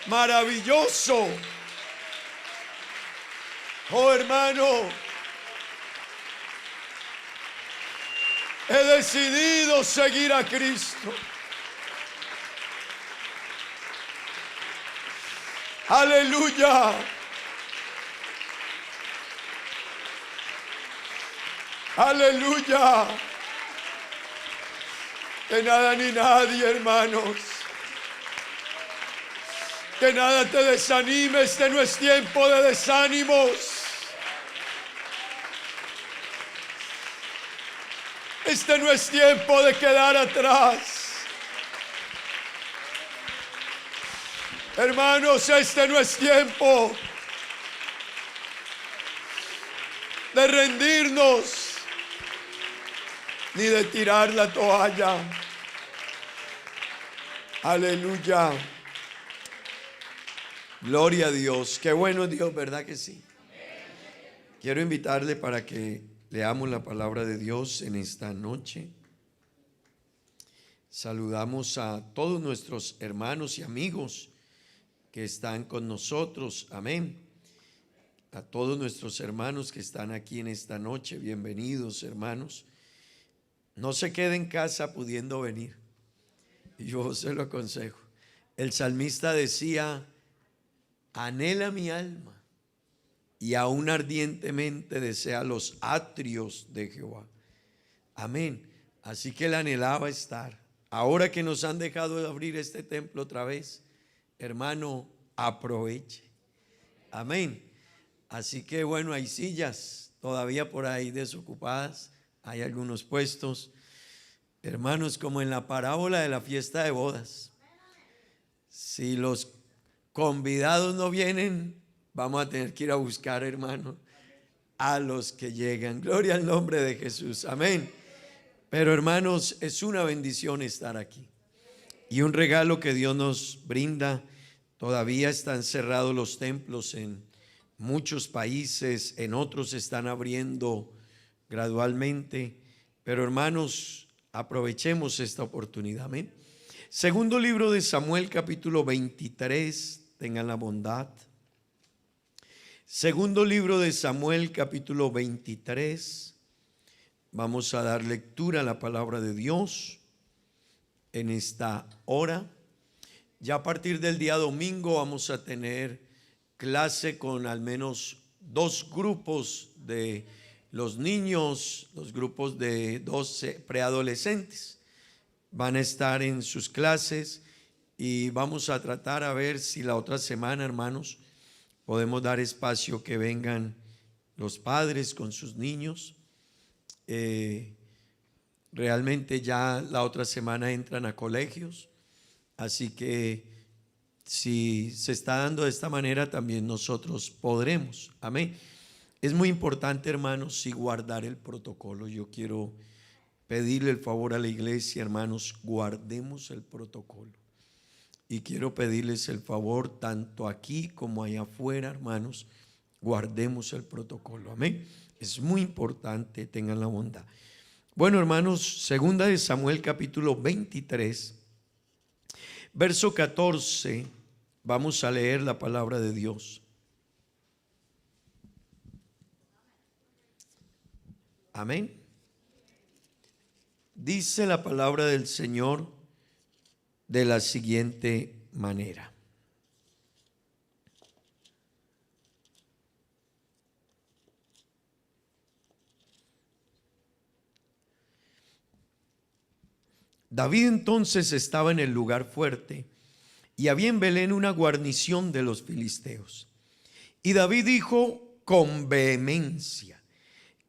Maravilloso. Oh, hermano, he decidido seguir a Cristo. Aleluya. Aleluya. Que nada ni nadie, hermanos, que nada te desanime. Este no es tiempo de desánimos. Este no es tiempo de quedar atrás. Hermanos, este no es tiempo de rendirnos ni de tirar la toalla. Aleluya. Gloria a Dios. Qué bueno es Dios, ¿verdad que sí? Quiero invitarle para que leamos la palabra de Dios en esta noche. Saludamos a todos nuestros hermanos y amigos que están con nosotros. Amén. A todos nuestros hermanos que están aquí en esta noche. Bienvenidos, hermanos. No se quede en casa pudiendo venir. Yo se lo aconsejo. El salmista decía: anhela mi alma y aún ardientemente desea los atrios de Jehová. Amén. Así que él anhelaba estar. Ahora que nos han dejado de abrir este templo otra vez, hermano, aproveche. Amén. Así que bueno, hay sillas todavía por ahí desocupadas. Hay algunos puestos. Hermanos, como en la parábola de la fiesta de bodas. Si los convidados no vienen, vamos a tener que ir a buscar, hermano, a los que llegan. Gloria al nombre de Jesús. Amén. Pero hermanos, es una bendición estar aquí y un regalo que Dios nos brinda. Todavía están cerrados los templos en muchos países, en otros están abriendo gradualmente. Pero hermanos, aprovechemos esta oportunidad. Amén. Segundo libro de Samuel, capítulo 23. Tengan la bondad. Segundo libro de Samuel, capítulo 23. Vamos a dar lectura a la palabra de Dios en esta hora. Ya a partir del día domingo vamos a tener clase con al menos 2 grupos de los niños, los grupos de 12 preadolescentes. Van a estar en sus clases y vamos a tratar a ver si la otra semana, hermanos, podemos dar espacio que vengan los padres con sus niños. Realmente ya la otra semana entran a colegios, así que si se está dando de esta manera, también nosotros podremos. Amén. Es muy importante, hermanos, y guardar el protocolo. Yo quiero pedirle el favor a la iglesia, hermanos, guardemos el protocolo. Y quiero pedirles el favor, tanto aquí como allá afuera, hermanos, guardemos el protocolo. Amén. Es muy importante, tengan la bondad. Bueno, hermanos, segunda de Samuel, capítulo 23, verso 14, vamos a leer la palabra de Dios. Amén. Dice la palabra del Señor de la siguiente manera. David entonces estaba en el lugar fuerte y había en Belén una guarnición de los filisteos. Y David dijo con vehemencia: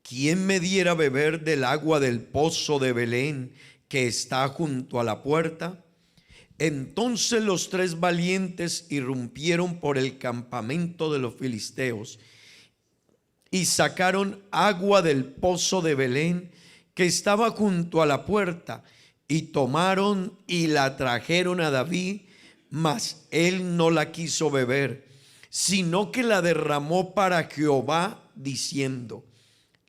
¿quién me diera beber del agua del pozo de Belén que está junto a la puerta? Entonces los 3 valientes irrumpieron por el campamento de los filisteos y sacaron agua del pozo de Belén que estaba junto a la puerta, y tomaron y la trajeron a David, mas él no la quiso beber, sino que la derramó para Jehová, diciendo: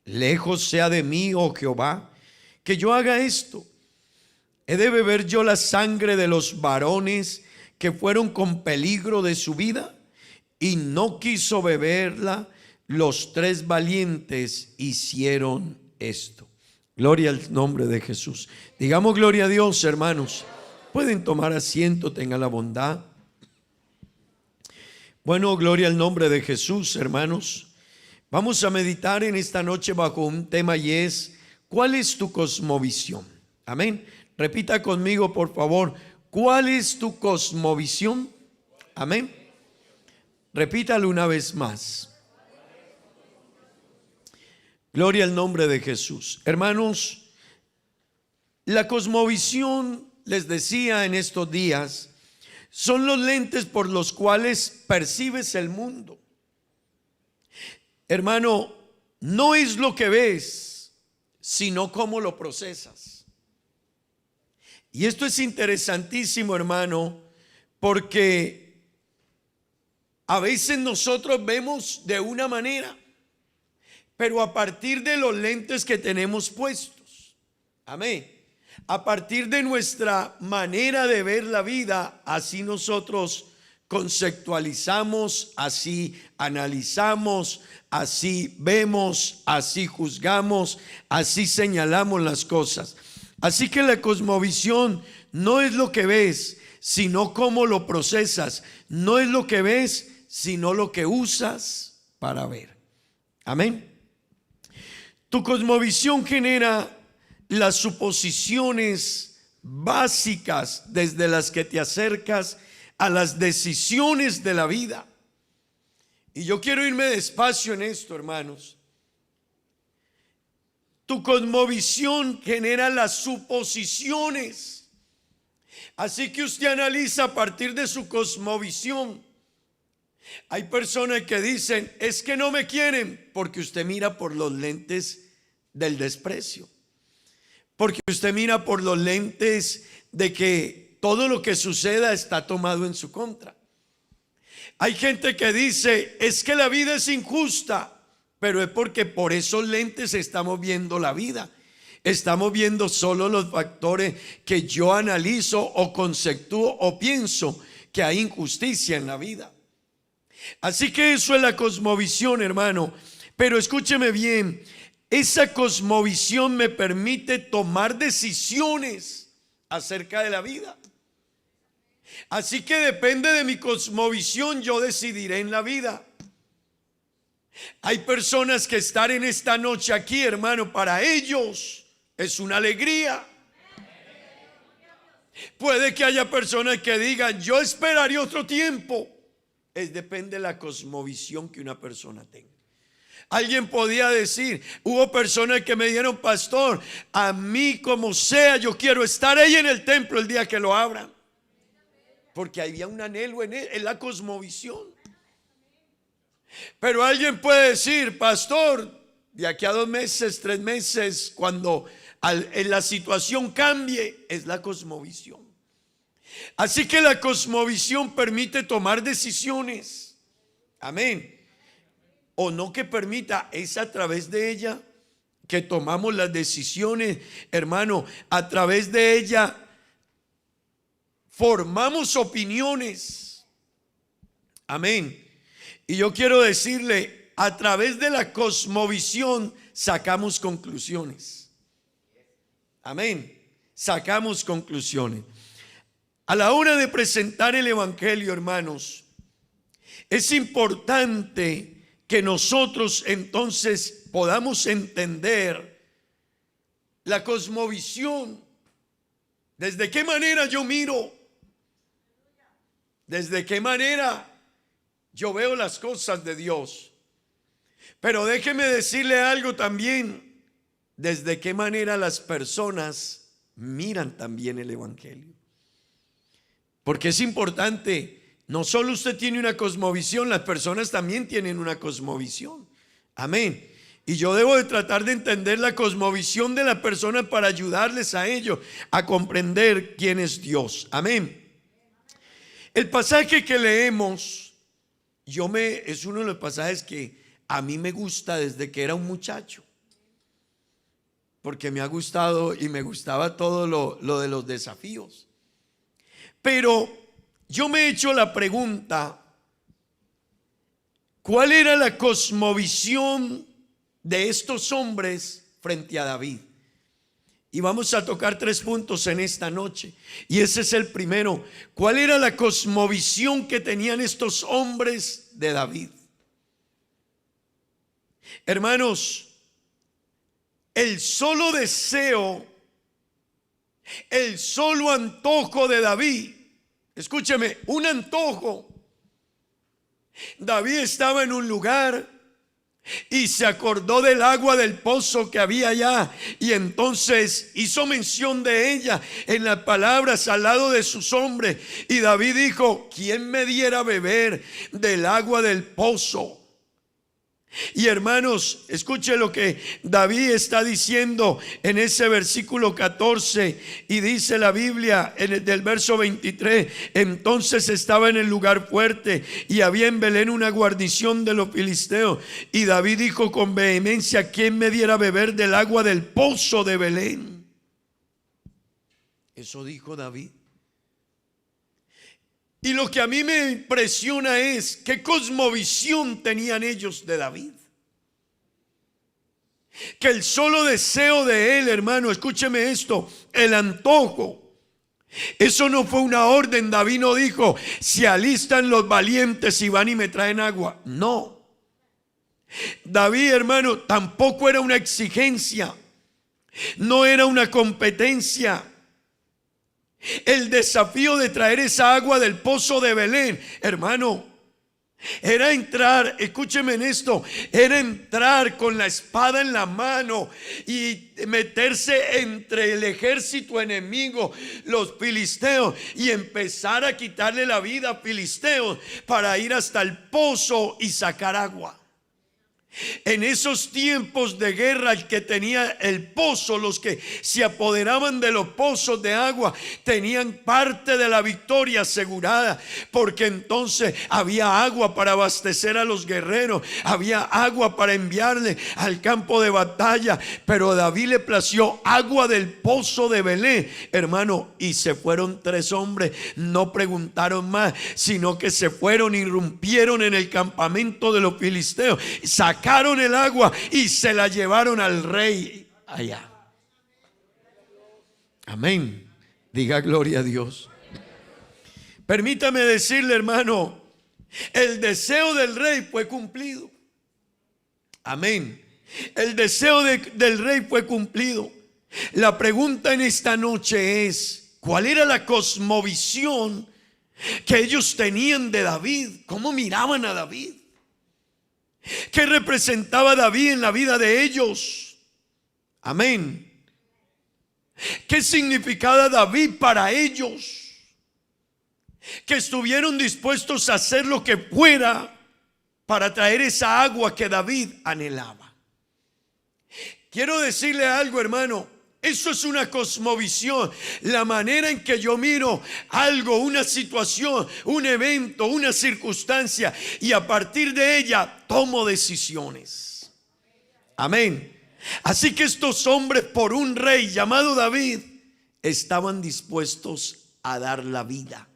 lejos sea de mí, oh Jehová, que yo haga esto. ¿He de beber yo la sangre de los varones que fueron con peligro de su vida, y no quiso beberla. Los 3 valientes hicieron esto. Gloria al nombre de Jesús. Digamos gloria a Dios, hermanos. Pueden tomar asiento, tengan la bondad. Bueno, gloria al nombre de Jesús, hermanos. Vamos a meditar en esta noche bajo un tema, y es: ¿cuál es tu cosmovisión? Amén. Repita conmigo, por favor: ¿cuál es tu cosmovisión? Amén. Repítalo una vez más. Gloria al nombre de Jesús. Hermanos, la cosmovisión, les decía en estos días, son los lentes por los cuales percibes el mundo. Hermano, no es lo que ves, sino cómo lo procesas. Y esto es interesantísimo, hermano, porque a veces nosotros vemos de una manera, pero a partir de los lentes que tenemos puestos, amén, a partir de nuestra manera de ver la vida, así nosotros conceptualizamos, así analizamos, así vemos, así juzgamos, así señalamos las cosas. Así que la cosmovisión no es lo que ves, sino cómo lo procesas. No es lo que ves, sino lo que usas para ver. Amén. Tu cosmovisión genera las suposiciones básicas desde las que te acercas a las decisiones de la vida. Y yo quiero irme despacio en esto, hermanos. Tu cosmovisión genera las suposiciones. Así que usted analiza a partir de su cosmovisión. Hay personas que dicen: es que no me quieren, porque usted mira por los lentes del desprecio, porque usted mira por los lentes de que todo lo que suceda está tomado en su contra. Hay gente que dice: es que la vida es injusta, pero es porque por esos lentes estamos viendo la vida. Estamos viendo solo los factores que yo analizo o conceptúo o pienso que hay injusticia en la vida. Así que eso es la cosmovisión, hermano. Pero escúcheme bien, esa cosmovisión me permite tomar decisiones acerca de la vida. Así que depende de mi cosmovisión, yo decidiré en la vida. Hay personas que estar en esta noche aquí, hermano, para ellos es una alegría. Puede que haya personas que digan: yo esperaría otro tiempo. Depende de la cosmovisión que una persona tenga. Alguien podía decir, hubo personas que me dijeron: pastor, a mí como sea, yo quiero estar ahí en el templo el día que lo abran, porque había un anhelo en la cosmovisión. Pero alguien puede decir: pastor, de aquí a 2 meses, 3 meses, cuando en la situación cambie. Es la cosmovisión. Así que la cosmovisión permite tomar decisiones. Amén. O no que permita, es a través de ella que tomamos las decisiones, hermano. A través de ella formamos opiniones. Amén. Y yo quiero decirle, a través de la cosmovisión sacamos conclusiones. Amén. Sacamos conclusiones. A la hora de presentar el evangelio, hermanos, es importante que nosotros entonces podamos entender la cosmovisión. ¿Desde qué manera yo miro? ¿Desde qué manera yo veo las cosas de Dios? Pero déjeme decirle algo también: ¿desde qué manera las personas miran también el evangelio? Porque es importante. No solo usted tiene una cosmovisión, las personas también tienen una cosmovisión. Amén. Y yo debo de tratar de entender la cosmovisión de la persona para ayudarles a ellos a comprender quién es Dios. Amén. El pasaje que leemos, es uno de los pasajes que a mí me gusta desde que era un muchacho, porque me ha gustado y me gustaba todo lo de los desafíos. Pero yo me he hecho la pregunta, ¿cuál era la cosmovisión de estos hombres frente a David? Y vamos a tocar 3 puntos en esta noche. Y ese es el primero. ¿Cuál era la cosmovisión que tenían estos hombres de David? Hermanos, el solo deseo, el solo antojo de David, escúcheme, un antojo. David estaba en un lugar y se acordó del agua del pozo que había allá, y entonces hizo mención de ella en las palabras al lado de sus hombres. Y David dijo: ¿quién me diera a beber del agua del pozo? Y hermanos, escuche lo que David está diciendo en ese versículo 14, y dice la Biblia del verso 23: entonces estaba en el lugar fuerte y había en Belén una guarnición de los filisteos, y David dijo con vehemencia: ¿quién me diera a beber del agua del pozo de Belén? Eso dijo David. Y lo que a mí me impresiona es qué cosmovisión tenían ellos de David. Que el solo deseo de él, hermano, escúcheme esto, el antojo. Eso no fue una orden. David no dijo: se alistan los valientes y van y me traen agua. No. David, hermano, tampoco era una exigencia. No era una competencia. El desafío de traer esa agua del pozo de Belén, hermano, era entrar, escúcheme en esto, era entrar con la espada en la mano y meterse entre el ejército enemigo, los filisteos, y empezar a quitarle la vida a filisteos para ir hasta el pozo y sacar agua. En esos tiempos de guerra, el que tenía el pozo, los que se apoderaban de los pozos de agua, tenían parte de la victoria asegurada, porque entonces había agua para abastecer a los guerreros, había agua para enviarle al campo de batalla. Pero a David le plació agua del pozo de Belén, hermano, y se fueron 3 hombres, no preguntaron más, sino que se fueron, irrumpieron en el campamento de los filisteos, sacaron el agua y se la llevaron al rey allá. Amén. Diga gloria a Dios. Permítame decirle, hermano, el deseo del rey fue cumplido. Amén. El deseo del rey fue cumplido. La pregunta en esta noche es: ¿cuál era la cosmovisión que ellos tenían de David? ¿Cómo miraban a David? ¿Qué representaba David en la vida de ellos? Amén. ¿Qué significaba David para ellos? Que estuvieron dispuestos a hacer lo que fuera para traer esa agua que David anhelaba. Quiero decirle algo, hermano. Eso es una cosmovisión, la manera en que yo miro algo, una situación, un evento, una circunstancia, y a partir de ella tomo decisiones. Amén. Así que estos hombres, por un rey llamado David, estaban dispuestos a dar la vida.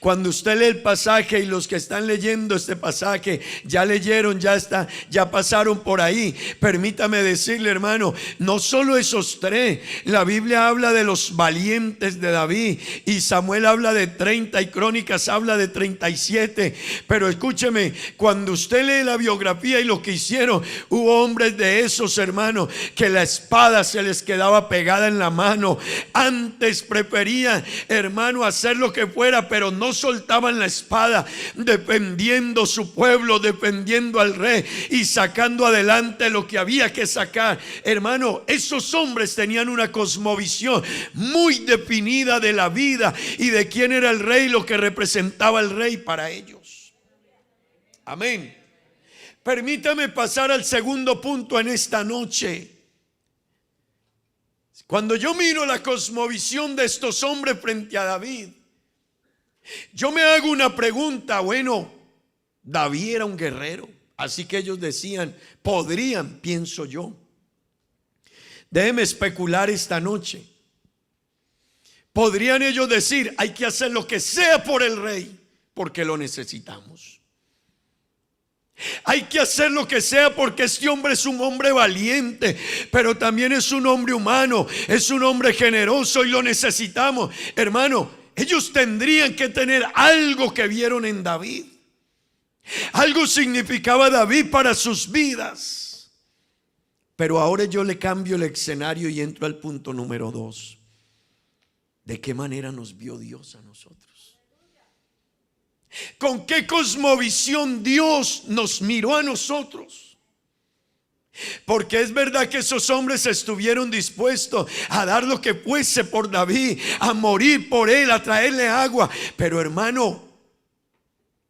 Cuando usted lee el pasaje, y los que están leyendo este pasaje ya leyeron, ya pasaron por ahí, permítame decirle, hermano, no solo esos 3, la Biblia habla de los valientes de David, y Samuel habla de 30 y Crónicas habla de 37. Pero escúcheme, cuando usted lee la biografía y lo que hicieron, hubo hombres de esos, hermanos, que la espada se les quedaba pegada en la mano. Antes preferían, hermano, hacer lo que fuera, pero no soltaban la espada, defendiendo su pueblo, defendiendo al rey y sacando adelante lo que había que sacar. Hermano, esos hombres tenían una cosmovisión muy definida de la vida y de quién era el rey, lo que representaba el rey para ellos. Amén. Permítame pasar al segundo punto en esta noche. Cuando yo miro la cosmovisión de estos hombres frente a David, yo me hago una pregunta. Bueno, David era un guerrero, así que ellos decían, podrían, pienso yo. Déjeme especular esta noche. Podrían ellos decir: hay que hacer lo que sea por el rey, porque lo necesitamos. Hay que hacer lo que sea porque este hombre es un hombre valiente, pero también es un hombre humano, es un hombre generoso y lo necesitamos. Hermano, ellos tendrían que tener algo que vieron en David. Algo significaba David para sus vidas. Pero ahora yo le cambio el escenario y entro al punto número 2. ¿De qué manera nos vio Dios a nosotros? ¿Con qué cosmovisión Dios nos miró a nosotros? Porque es verdad que esos hombres estuvieron dispuestos a dar lo que fuese por David, a morir por él, a traerle agua. Pero hermano,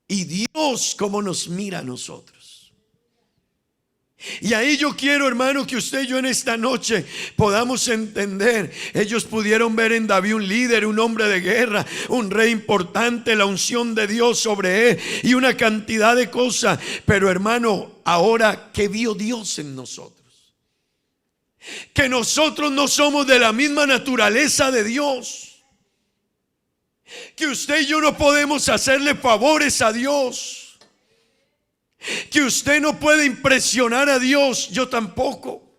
¿y Dios cómo nos mira a nosotros? Y ahí yo quiero, hermano, que usted y yo en esta noche podamos entender. Ellos pudieron ver en David un líder, un hombre de guerra, un rey importante, la unción de Dios sobre él y una cantidad de cosas. Pero hermano, ahora, ¿qué vio Dios en nosotros? Que nosotros no somos de la misma naturaleza de Dios. Que usted y yo no podemos hacerle favores a Dios. Que usted no puede impresionar a Dios, yo tampoco.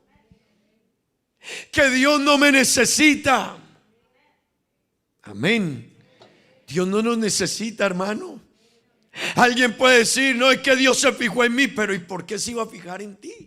Que Dios no me necesita. Amén. Dios no nos necesita, hermano. Alguien puede decir: no, es que Dios se fijó en mí. Pero ¿y por qué se iba a fijar en ti?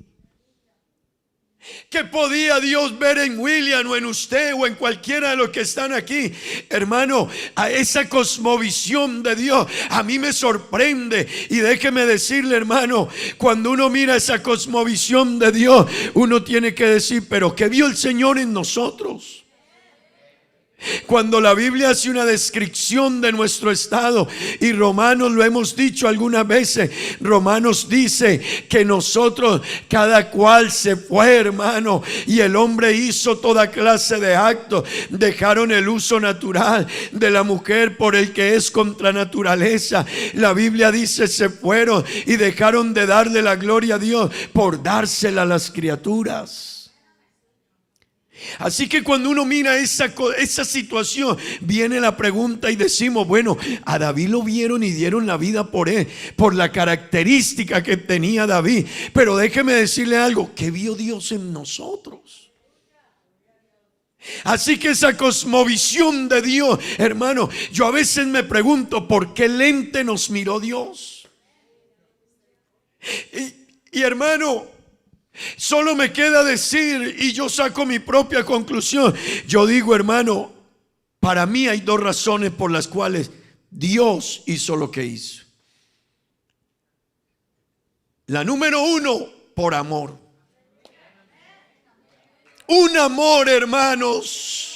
¿Qué podía Dios ver en William o en usted o en cualquiera de los que están aquí? Hermano, a esa cosmovisión de Dios a mí me sorprende. Y déjeme decirle, hermano, cuando uno mira esa cosmovisión de Dios, uno tiene que decir: pero ¿qué vio el Señor en nosotros? Cuando la Biblia hace una descripción de nuestro estado, y Romanos, lo hemos dicho algunas veces, Romanos dice que nosotros, cada cual se fue, hermano, y el hombre hizo toda clase de actos. Dejaron el uso natural de la mujer por el que es contra naturaleza. La Biblia dice: se fueron y dejaron de darle la gloria a Dios por dársela a las criaturas. Así que cuando uno mira esa situación, viene la pregunta y decimos: bueno, a David lo vieron y dieron la vida por él, por la característica que tenía David. Pero déjeme decirle algo: ¿qué vio Dios en nosotros? Así que esa cosmovisión de Dios, hermano, yo a veces me pregunto: ¿por qué lente nos miró Dios? Y hermano, solo me queda decir, y yo saco mi propia conclusión. Yo digo, hermano, para mí hay 2 razones por las cuales Dios hizo lo que hizo. La número 1, por amor. Un amor, hermanos.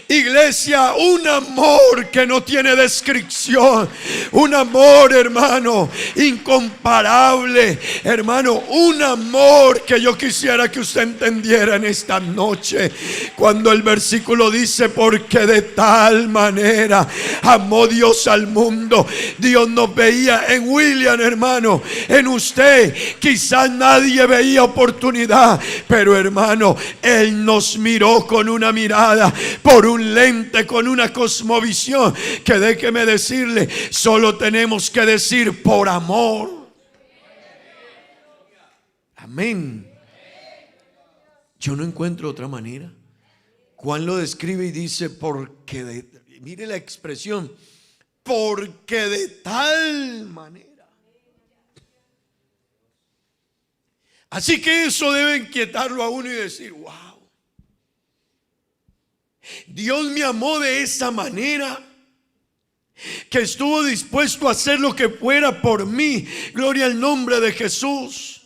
Iglesia, un amor que no tiene descripción. Un amor, hermano, incomparable. Hermano, un amor que yo quisiera que usted entendiera en esta noche. Cuando el versículo dice: porque de tal manera amó Dios al mundo. Dios nos veía en William, hermano, en usted. Quizás nadie veía oportunidad, pero hermano, Él nos miró con una mirada, por un lente, con una cosmovisión que, déjeme decirle, solo tenemos que decir: por amor. Amén. Yo no encuentro otra manera. Juan lo describe y dice: porque mire la expresión, porque de tal manera. Así que eso debe inquietarlo a uno y decir: wow, Dios me amó de esa manera, que estuvo dispuesto a hacer lo que fuera por mí. Gloria al nombre de Jesús.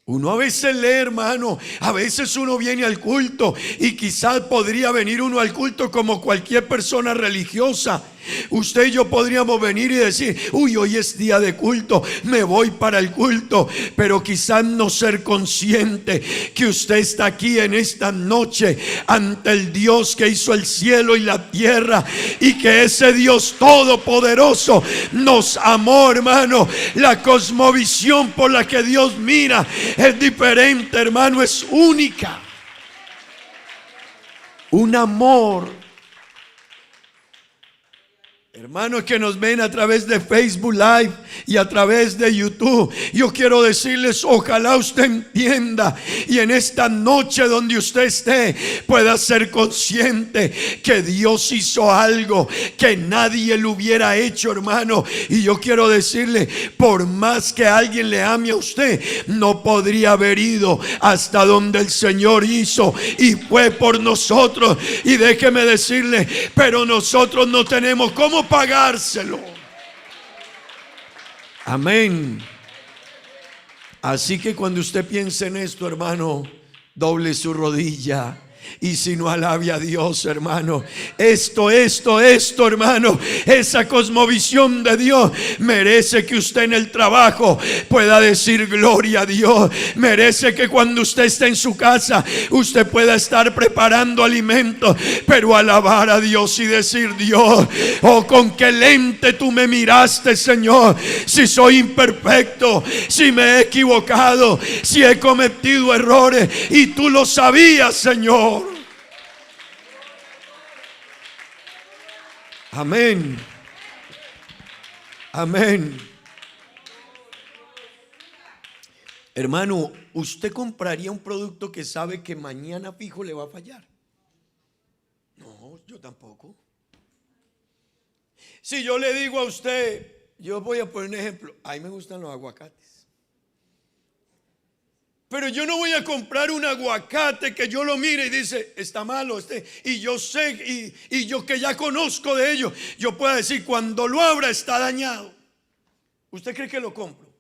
Uno a veces lee, hermano, a veces uno viene al culto y quizás podría venir uno al culto como cualquier persona religiosa. Usted y yo podríamos venir y decir: uy, hoy es día de culto, me voy para el culto. Pero quizás no ser consciente que usted está aquí en esta noche ante el Dios que hizo el cielo y la tierra, y que ese Dios todopoderoso nos amó, hermano. La cosmovisión por la que Dios mira es diferente, hermano, es única. un amor. Hermanos que nos ven a través de Facebook Live y a través de YouTube, yo quiero decirles, ojalá usted entienda y en esta noche donde usted esté pueda ser consciente que Dios hizo algo que nadie lo hubiera hecho, hermano. Y yo quiero decirle, por más que alguien le ame a usted, no podría haber ido hasta donde el Señor hizo, y fue por nosotros. Y déjeme decirle, pero nosotros no tenemos cómo pagárselo. Amén. Así que cuando usted piense en esto, hermano, doble su rodilla. Y si no, alabe a Dios, hermano. Esto, hermano, esa cosmovisión de Dios merece que usted en el trabajo pueda decir gloria a Dios. Merece que cuando usted esté en su casa, usted pueda estar preparando alimentos, pero alabar a Dios y decir: Dios, oh, con qué lente tú me miraste, Señor. Si soy imperfecto, si me he equivocado, si he cometido errores, y tú lo sabías, Señor. Amén. Amén. Hermano, ¿usted compraría un producto que sabe que mañana fijo le va a fallar? No, yo tampoco. Si yo le digo a usted, yo voy a poner un ejemplo, a mí me gustan los aguacates, pero yo no voy a comprar un aguacate que yo lo mire y dice, está malo y yo sé, y yo que ya conozco de ello, yo puedo decir, cuando lo abra está dañado. ¿Usted cree que lo compro?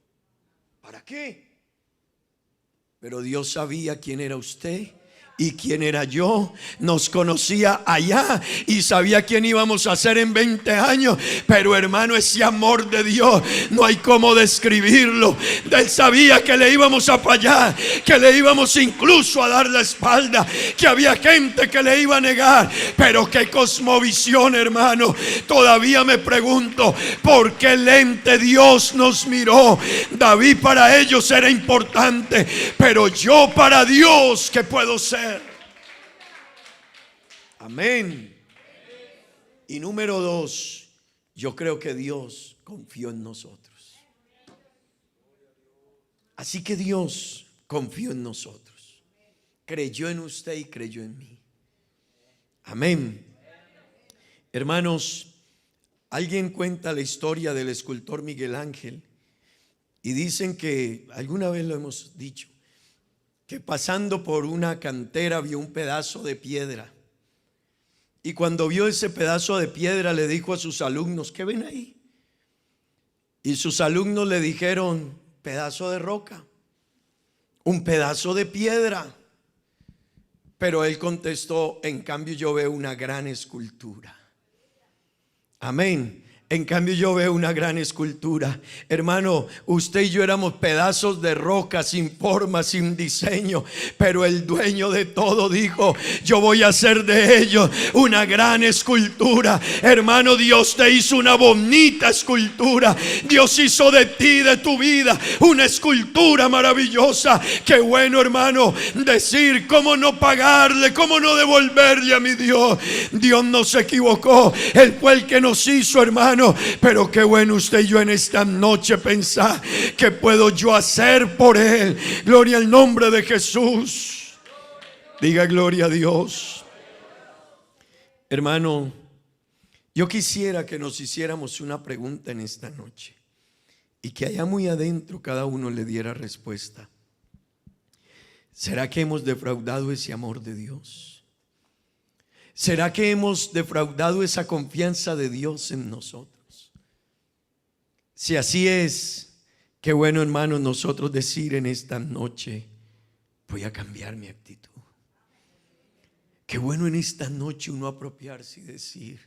¿Para qué? Pero Dios sabía quién era usted y quién era yo. Nos conocía allá y sabía quién íbamos a ser en 20 años. Pero hermano, ese amor de Dios no hay cómo describirlo. Él sabía que le íbamos a fallar, que le íbamos incluso a dar la espalda, que había gente que le iba a negar. Pero qué cosmovisión, hermano. Todavía me pregunto por qué lente Dios nos miró. David para ellos era importante, pero yo para Dios, ¿qué puedo ser? Amén. Y número 2, yo creo que Dios confió en nosotros. Así que Dios confió en nosotros, creyó en usted y creyó en mí. Amén. Hermanos, alguien cuenta la historia del escultor Miguel Ángel y dicen que, alguna vez lo hemos dicho, que pasando por una cantera vio un pedazo de piedra. Y cuando vio ese pedazo de piedra le dijo a sus alumnos, ¿qué ven ahí? Y sus alumnos le dijeron, pedazo de roca, un pedazo de piedra. Pero él contestó, en cambio yo veo una gran escultura. Amén. En cambio yo veo una gran escultura. Hermano, usted y yo éramos pedazos de roca sin forma, sin diseño, pero el dueño de todo dijo, yo voy a hacer de ellos una gran escultura. Hermano, Dios te hizo una bonita escultura. Dios hizo de ti, de tu vida, una escultura maravillosa. Qué bueno, hermano, decir cómo no pagarle, cómo no devolverle a mi Dios. Dios no se equivocó. Él fue el que nos hizo, hermano. Pero qué bueno usted y yo en esta noche pensar que puedo yo hacer por Él. Gloria al nombre de Jesús. Diga gloria a Dios. Hermano, yo quisiera que nos hiciéramos una pregunta en esta noche y que allá muy adentro cada uno le diera respuesta. ¿Será que hemos defraudado ese amor de Dios? ¿Será que hemos defraudado esa confianza de Dios en nosotros? Si así es, qué bueno, hermano, nosotros decir en esta noche, voy a cambiar mi actitud. Qué bueno en esta noche uno apropiarse y decir,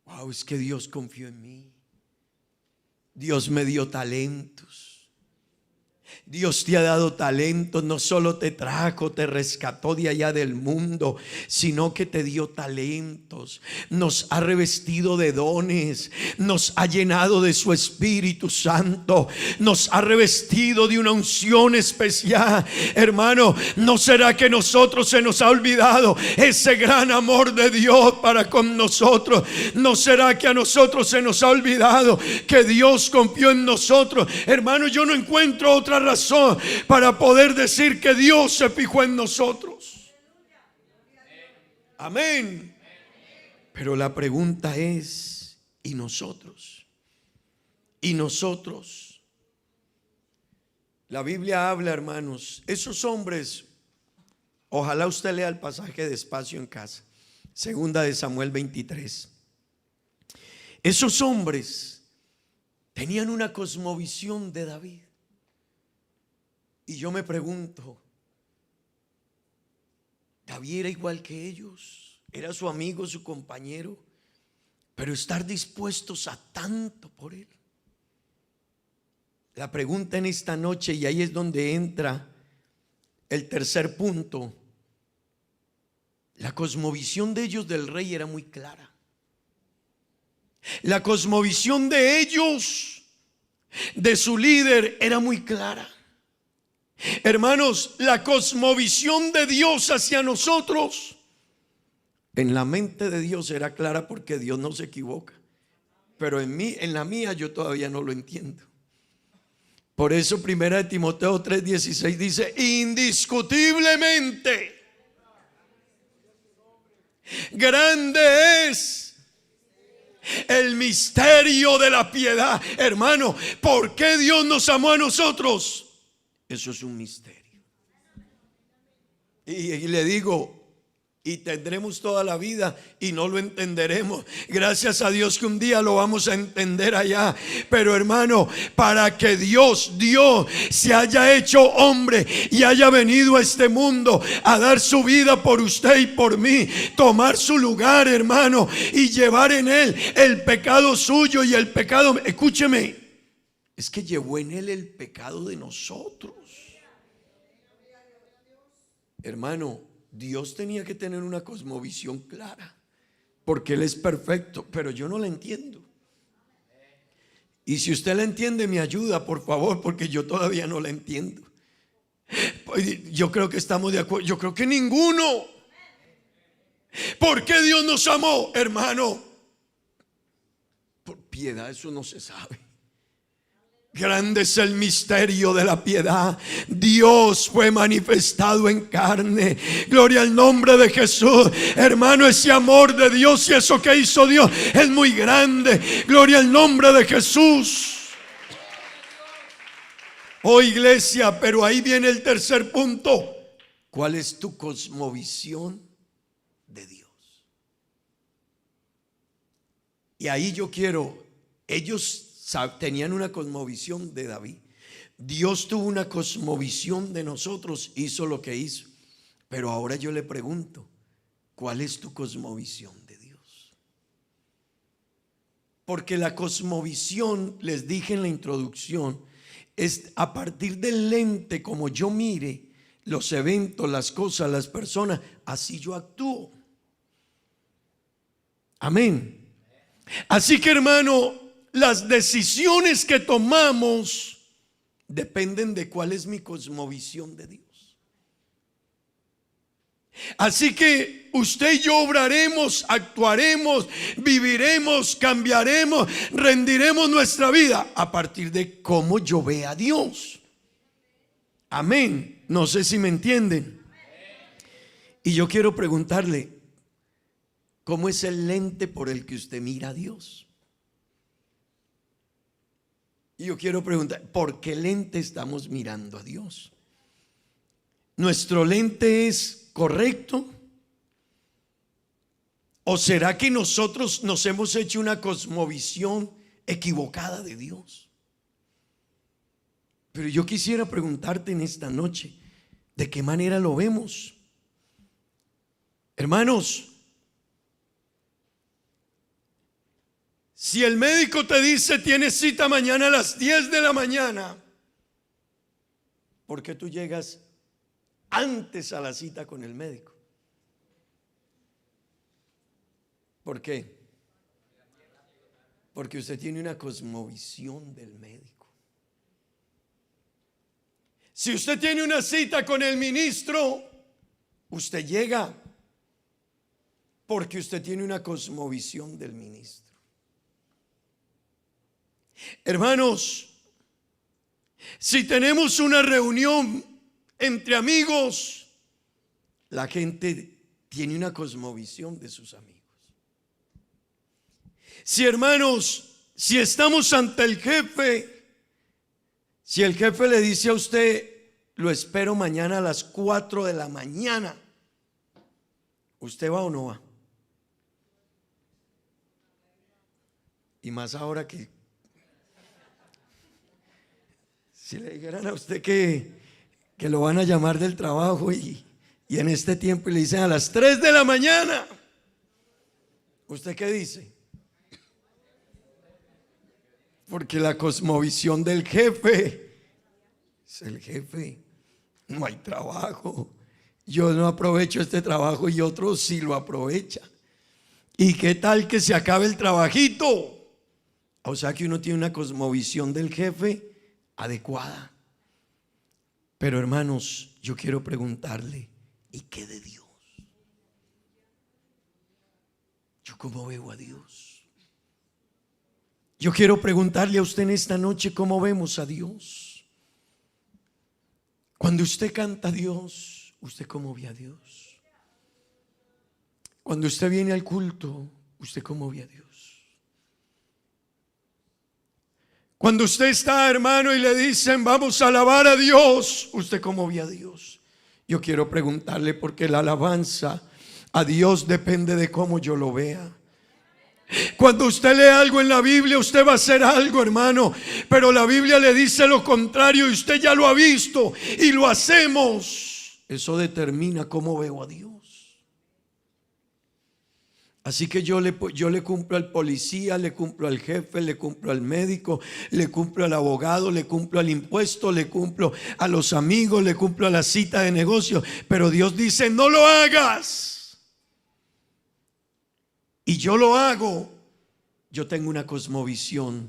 wow, es que Dios confió en mí. Dios me dio talentos. Dios te ha dado talento, no solo te trajo, te rescató de allá del mundo, sino que te dio talentos, nos ha revestido de dones, nos ha llenado de su Espíritu Santo, nos ha revestido de una unción especial. Hermano, ¿no será que nosotros se nos ha olvidado ese gran amor de Dios para con nosotros? ¿No será que a nosotros se nos ha olvidado que Dios confió en nosotros? Hermano, yo no encuentro otra razón para poder decir que Dios se fijó en nosotros. Amén. Pero la pregunta es, ¿y nosotros? ¿Y nosotros? La Biblia habla, hermanos, esos hombres, ojalá usted lea el pasaje despacio en casa, 2 de Samuel 23. Esos hombres tenían una cosmovisión de David. Y yo me pregunto, David era igual que ellos, era su amigo, su compañero, pero estar dispuestos a tanto por él. La pregunta en esta noche, y ahí es donde entra el tercer punto, la cosmovisión de ellos del rey era muy clara. La cosmovisión de ellos, de su líder, era muy clara. Hermanos, la cosmovisión de Dios hacia nosotros en la mente de Dios era clara, porque Dios no se equivoca. Pero en la mía yo todavía no lo entiendo. Por eso 1 Timoteo 3:16 dice: indiscutiblemente grande es el misterio de la piedad. Hermano, ¿por qué Dios nos amó a nosotros? Eso es un misterio. Y le digo, y tendremos toda la vida y no lo entenderemos. Gracias a Dios que un día lo vamos a entender allá. Pero hermano, para que Dios se haya hecho hombre y haya venido a este mundo a dar su vida por usted y por mí, tomar su lugar, hermano, y llevar en él el pecado suyo y el pecado, escúcheme, es que llevó en él el pecado de nosotros. Hermano, Dios tenía que tener una cosmovisión clara, porque Él es perfecto, pero yo no la entiendo. Y si usted la entiende, me ayuda, por favor, porque yo todavía no la entiendo. Yo creo que estamos de acuerdo. Yo creo que ninguno. ¿Por qué Dios nos amó, hermano? Por piedad, eso no se sabe. Grande es el misterio de la piedad. Dios fue manifestado en carne. Gloria al nombre de Jesús. Hermano, ese amor de Dios y eso que hizo Dios es muy grande. Gloria al nombre de Jesús. Oh, iglesia, pero ahí viene el tercer punto. ¿Cuál es tu cosmovisión de Dios? Y ahí yo quiero, ellos tenían una cosmovisión de David. Dios tuvo una cosmovisión de nosotros, hizo lo que hizo. Pero ahora yo le pregunto, ¿cuál es tu cosmovisión de Dios? Porque la cosmovisión, les dije en la introducción, es a partir del lente como yo mire los eventos, las cosas, las personas, así yo actúo. Amén. Así que, hermano, las decisiones que tomamos dependen de cuál es mi cosmovisión de Dios. Así que usted y yo obraremos, actuaremos, viviremos, cambiaremos, rendiremos nuestra vida a partir de cómo yo vea a Dios. Amén. No sé si me entienden. Y yo quiero preguntarle, ¿cómo es el lente por el que usted mira a Dios? Y yo quiero preguntar, ¿por qué lente estamos mirando a Dios? ¿Nuestro lente es correcto? ¿O será que nosotros nos hemos hecho una cosmovisión equivocada de Dios? Pero yo quisiera preguntarte en esta noche, ¿de qué manera lo vemos? Hermanos, si el médico te dice tienes cita mañana a las 10 de la mañana ¿por qué tú llegas antes a la cita con el médico? ¿Por qué? Porque usted tiene una cosmovisión del médico. Si usted tiene una cita con el ministro, usted llega porque usted tiene una cosmovisión del ministro. Hermanos, si tenemos una reunión entre amigos, la gente tiene una cosmovisión de sus amigos. Si, hermanos, si estamos ante el jefe, si el jefe le dice a usted, lo espero mañana a las 4 de la mañana, ¿usted va o no va? Y más ahora que si le dijeran a usted que lo van a llamar del trabajo y en este tiempo le dicen a las 3 de la mañana, ¿usted qué dice? Porque la cosmovisión del jefe es el jefe. No hay trabajo. Yo no aprovecho este trabajo y otro sí lo aprovecha. ¿Y qué tal que se acabe el trabajito? O sea que uno tiene una cosmovisión del jefe adecuada. Pero hermanos, yo quiero preguntarle, ¿y qué de Dios? ¿Yo cómo veo a Dios? Yo quiero preguntarle a usted en esta noche, ¿cómo vemos a Dios? Cuando usted canta a Dios, ¿usted cómo ve a Dios? Cuando usted viene al culto, ¿usted cómo ve a Dios? Cuando usted está, hermano, y le dicen vamos a alabar a Dios, ¿usted cómo ve a Dios? Yo quiero preguntarle, porque la alabanza a Dios depende de cómo yo lo vea. Cuando usted lee algo en la Biblia, usted va a hacer algo, hermano, pero la Biblia le dice lo contrario y usted ya lo ha visto y lo hacemos. Eso determina cómo veo a Dios. Así que yo le cumplo al policía, le cumplo al jefe, le cumplo al médico, le cumplo al abogado, le cumplo al impuesto, le cumplo a los amigos, le cumplo a la cita de negocio. Pero Dios dice, no lo hagas. Y yo lo hago. Yo tengo una cosmovisión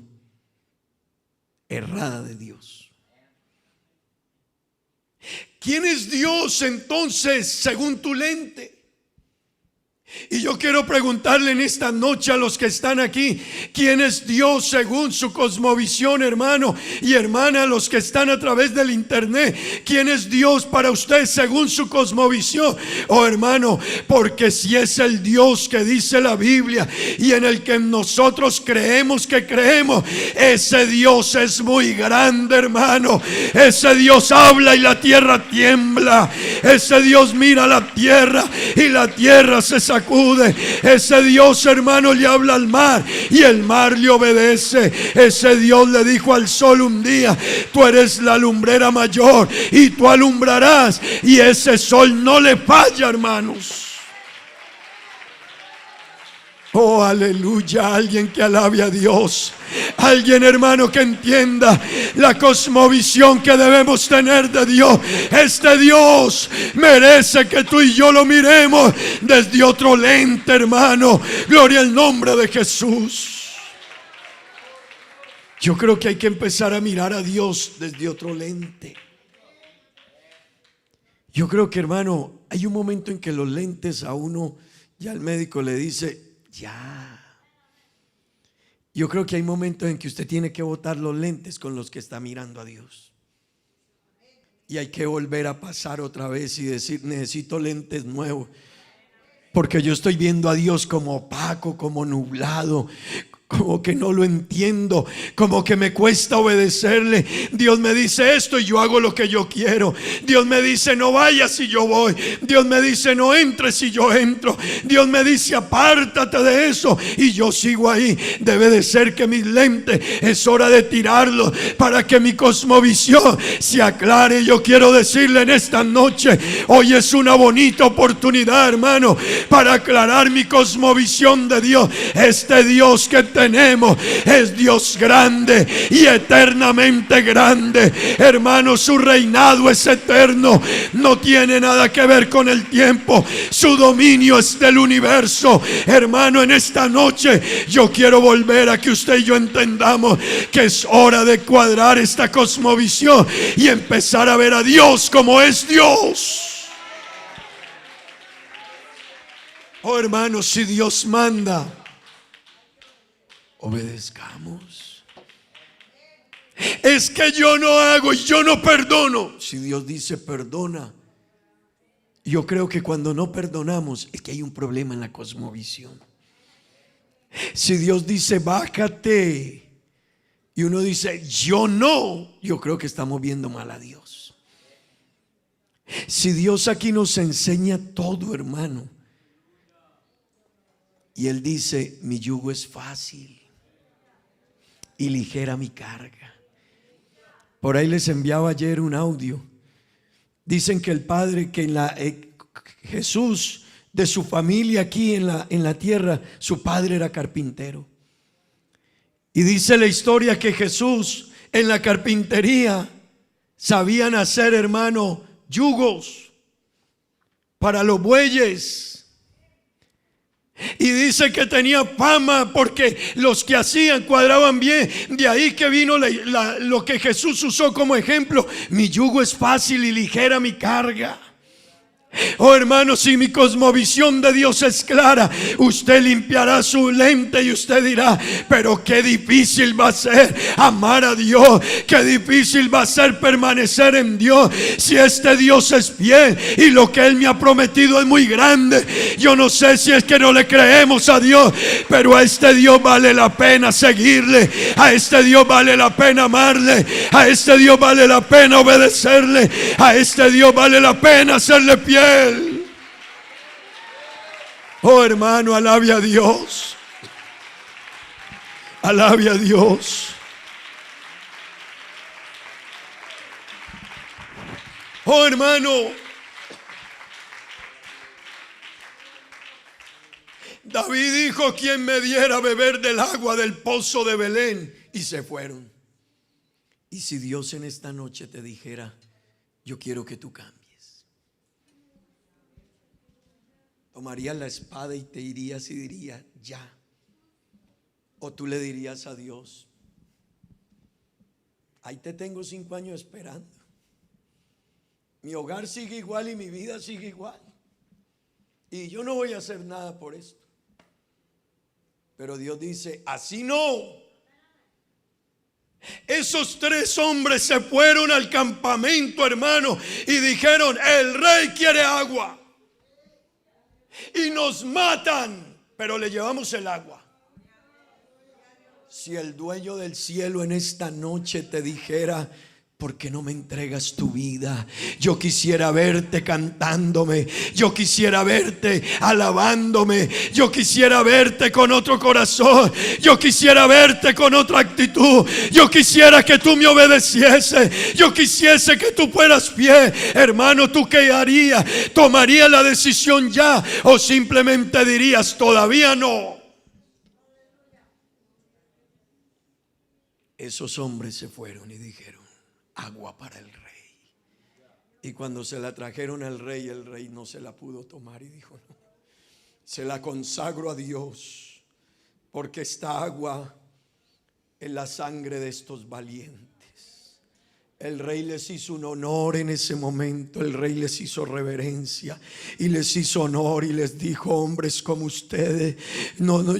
errada de Dios. ¿Quién es Dios entonces según tu lente? Y yo quiero preguntarle en esta noche a los que están aquí, ¿quién es Dios según su cosmovisión, hermano y hermana? Los que están a través del internet, ¿quién es Dios para usted según su cosmovisión? Oh, hermano, porque si es el Dios que dice la Biblia y en el que nosotros creemos que creemos, ese Dios es muy grande, hermano. Ese Dios habla y la tierra tiembla. Ese Dios mira la tierra y la tierra se sacude. Ese Dios, hermano, le habla al mar y el mar le obedece. Ese Dios le dijo al sol un día, tú eres la lumbrera mayor y tú alumbrarás, y ese sol no le falla, hermanos. Oh, aleluya. Alguien que alabe a Dios. Alguien, hermano, que entienda la cosmovisión que debemos tener de Dios. Este Dios merece que tú y yo lo miremos desde otro lente, hermano. Gloria al nombre de Jesús. Yo creo que hay que empezar a mirar a Dios desde otro lente. Yo creo que, hermano, hay un momento en que los lentes a uno, ya el médico le dice, ya. Yo creo que hay momentos en que usted tiene que botar los lentes con los que está mirando a Dios. Y hay que volver a pasar otra vez y decir, necesito lentes nuevos. Porque yo estoy viendo a Dios como opaco, como nublado, como que no lo entiendo, como que me cuesta obedecerle. Dios me dice esto y yo hago lo que yo quiero. Dios me dice no vayas y yo voy. Dios me dice no entres y yo entro. Dios me dice apártate de eso y yo sigo ahí. Debe de ser que mis lentes es hora de tirarlos para que mi cosmovisión se aclare. Yo quiero decirle en esta noche, hoy es una bonita oportunidad, hermano, para aclarar mi cosmovisión de Dios. Este Dios que te tenemos es Dios grande y eternamente grande. Hermano, su reinado es eterno, no tiene nada que ver con el tiempo. Su dominio es del universo. Hermano, en esta noche yo quiero volver a que usted y yo entendamos que es hora de cuadrar esta cosmovisión y empezar a ver a Dios como es Dios. Oh, hermano, si Dios manda, obedezcamos. Es que yo no hago y yo no perdono. Si Dios dice perdona, yo creo que cuando no perdonamos es que hay un problema en la cosmovisión. Si Dios dice bájate y uno dice yo no, yo creo que estamos viendo mal a Dios. Si Dios aquí nos enseña todo, hermano, y Él dice mi yugo es fácil y ligera mi carga. Por ahí les enviaba ayer un audio. Dicen que el padre, que Jesús, de su familia aquí en la tierra, su padre era carpintero. Y dice la historia que Jesús en la carpintería sabían hacer, hermano, yugos para los bueyes. Y dice que tenía fama porque los que hacían cuadraban bien. De ahí que vino lo que Jesús usó como ejemplo. Mi yugo es fácil y ligera mi carga. Oh, hermano, si mi cosmovisión de Dios es clara, usted limpiará su lente y usted dirá, pero qué difícil va a ser amar a Dios, qué difícil va a ser permanecer en Dios, si este Dios es fiel y lo que Él me ha prometido es muy grande. Yo no sé si es que no le creemos a Dios, pero a este Dios vale la pena seguirle, a este Dios vale la pena amarle, a este Dios vale la pena obedecerle, a este Dios vale la pena hacerle fiel. Oh, hermano, alabe a Dios. Alabe a Dios. Oh, hermano, David dijo: quien me diera beber del agua del pozo de Belén. Y se fueron. Y si Dios en esta noche te dijera: yo quiero que tú cambies, tomarías la espada y te irías y dirías ya? O tú le dirías a Dios: ahí te tengo 5 años esperando, mi hogar sigue igual y mi vida sigue igual, y yo no voy a hacer nada por esto. Pero Dios dice: así no. Esos 3 hombres se fueron al campamento, hermano, y dijeron: el rey quiere agua y nos matan, pero le llevamos el agua. Si el dueño del cielo en esta noche te dijera: ¿por qué no me entregas tu vida? Yo quisiera verte cantándome, yo quisiera verte alabándome, yo quisiera verte con otro corazón, yo quisiera verte con otra actitud, yo quisiera que tú me obedecieses, yo quisiese que tú fueras fiel. Hermano, ¿tú qué harías? ¿Tomarías la decisión ya o simplemente dirías todavía no? Esos hombres se fueron y dijeron: agua para el rey. Y cuando se la trajeron al rey, el rey no se la pudo tomar y dijo: no, se la consagro a Dios, porque esta agua es la sangre de estos valientes. El rey les hizo un honor en ese momento. El rey les hizo reverencia y les hizo honor y les dijo: hombres como ustedes,